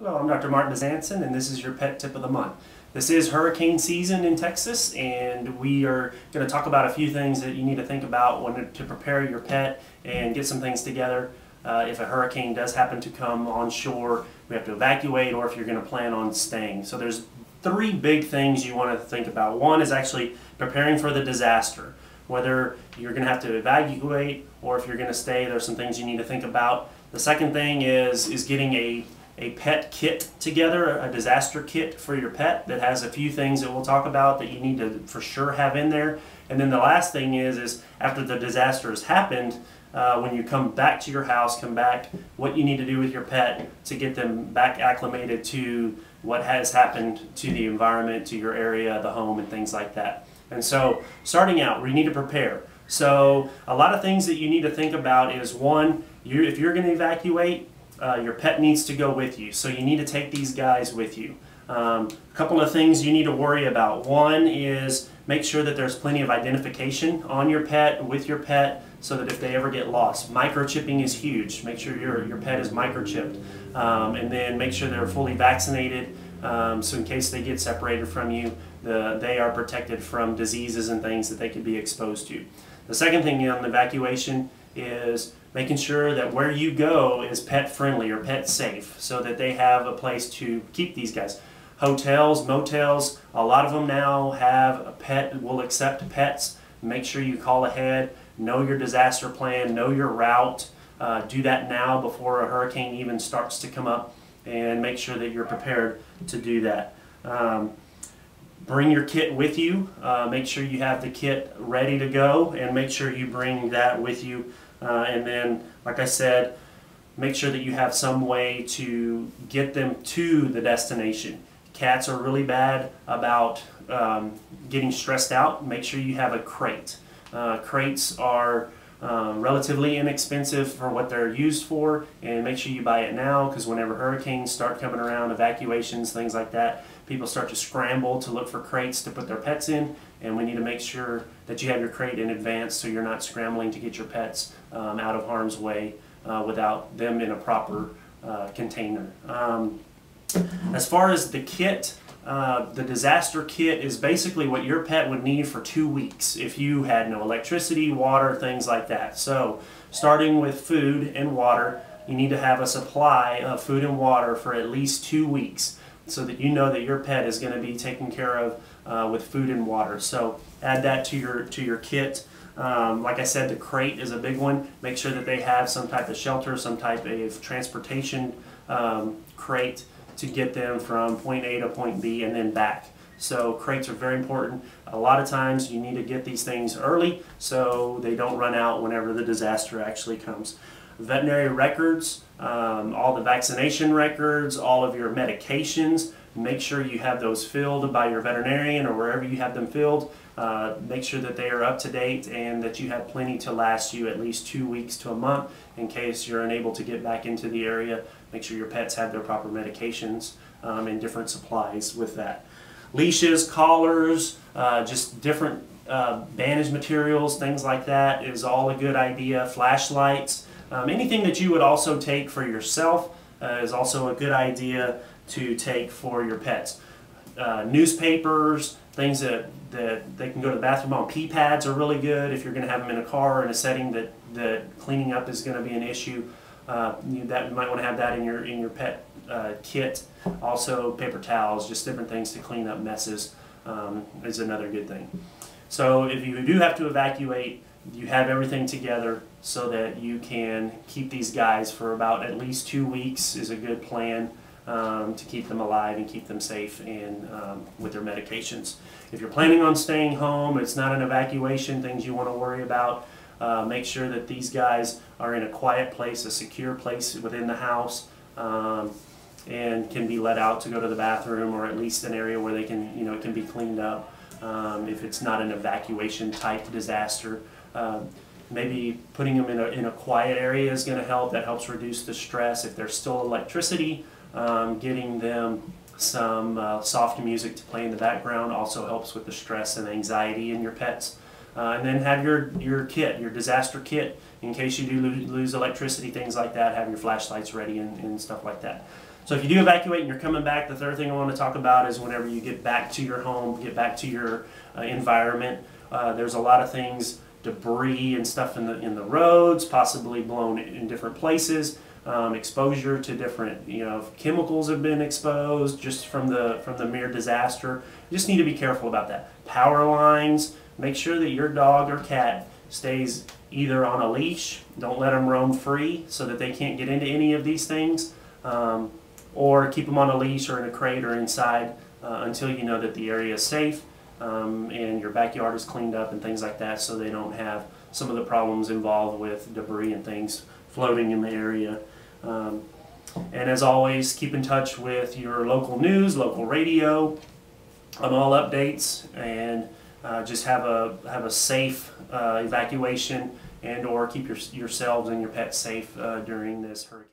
Hello, I'm Dr. Mark Besancon, and this is your pet tip of the month. This is hurricane season in Texas, and we are going to talk about a few things that you need to think about when to prepare your pet and get some things together. If a hurricane does happen to come on shore, we have to evacuate, or if you're going to plan on staying. So there's three big things you want to think about. One is actually preparing for the disaster. Whether you're going to have to evacuate or if you're going to stay, there's some things you need to think about. The second thing is getting a pet kit together, a disaster kit for your pet that has a few things that we'll talk about that you need to for sure have in there. And then the last thing is after the disaster has happened, when you come back to your house, what you need to do with your pet to get them back acclimated to what has happened to the environment, to your area, the home, and things like that. And so starting out, we need to prepare. So a lot of things that you need to think about is one, if you're going to evacuate, your pet needs to go with you, so you need to take these guys with you. A couple of things you need to worry about. One is make sure that there's plenty of identification on your pet, with your pet, so that if they ever get lost. Microchipping is huge. Make sure your pet is microchipped. And then make sure they're fully vaccinated, so in case they get separated from you, they are protected from diseases and things that they could be exposed to. The second thing on evacuation is making sure that where you go is pet friendly or pet safe, so that they have a place to keep these guys. Hotels, motels, a lot of them now have a pet, will accept pets. Make sure you call ahead, know your disaster plan, know your route. Do that now before a hurricane even starts to come up, and make sure that you're prepared to do that. Bring your kit with you. Make sure you have the kit ready to go, and make sure you bring that with you. And then, like I said, make sure that you have some way to get them to the destination. Cats are really bad about getting stressed out. Make sure you have a crate. Crates are relatively inexpensive for what they're used for, and make sure you buy it now, because whenever hurricanes start coming around, evacuations, things like that, people start to scramble to look for crates to put their pets in, and we need to make sure that you have your crate in advance so you're not scrambling to get your pets out of harm's way without them in a proper container. As far as the kit, the disaster kit is basically what your pet would need for 2 weeks if you had no electricity, water, things like that. So starting with food and water, you need to have a supply of food and water for at least 2 weeks, so that you know that your pet is going to be taken care of with food and water. So add that to your kit. Like I said, the crate is a big one. Make sure that they have some type of shelter, some type of transportation crate to get them from point A to point B and then back. So crates are very important. A lot of times you need to get these things early so they don't run out whenever the disaster actually comes. Veterinary records, all the vaccination records, all of your medications, make sure you have those filled by your veterinarian or wherever you have them filled. Make sure that they are up to date and that you have plenty to last you at least 2 weeks to a month in case you're unable to get back into the area. Make sure your pets have their proper medications and different supplies with that. Leashes, collars, just different bandage materials, things like that is all a good idea. Flashlights. Anything that you would also take for yourself is also a good idea to take for your pets. Newspapers, things that they can go to the bathroom on. Pee pads are really good if you're going to have them in a car or in a setting that cleaning up is going to be an issue. You might want to have that in your pet kit. Also paper towels, just different things to clean up messes is another good thing. So if you do have to evacuate, you have everything together so that you can keep these guys for about at least 2 weeks is a good plan to keep them alive and keep them safe and with their medications. If you're planning on staying home, it's not an evacuation, things you want to worry about. Make sure that these guys are in a quiet place, a secure place within the house, and can be let out to go to the bathroom, or at least an area where they can, it can be cleaned up. If it's not an evacuation type disaster, maybe putting them in a quiet area is going to help. That helps reduce the stress. If there's still electricity, getting them some soft music to play in the background also helps with the stress and anxiety in your pets. And then have your kit, your disaster kit, in case you do lose electricity, things like that. Have your flashlights ready and stuff like that. So if you do evacuate and you're coming back, the third thing I want to talk about is whenever you get back to your home, get back to your environment. There's a lot of things, debris and stuff in the roads, possibly blown in different places. Exposure to different, chemicals have been exposed just from the mere disaster. You just need to be careful about that. Power lines. Make sure that your dog or cat stays either on a leash. Don't let them roam free so that they can't get into any of these things. Or keep them on a leash or in a crate or inside until you know that the area is safe and your backyard is cleaned up and things like that, so they don't have some of the problems involved with debris and things floating in the area. And as always, keep in touch with your local news, local radio on all updates, and just have a safe evacuation and or keep yourselves and your pets safe during this hurricane.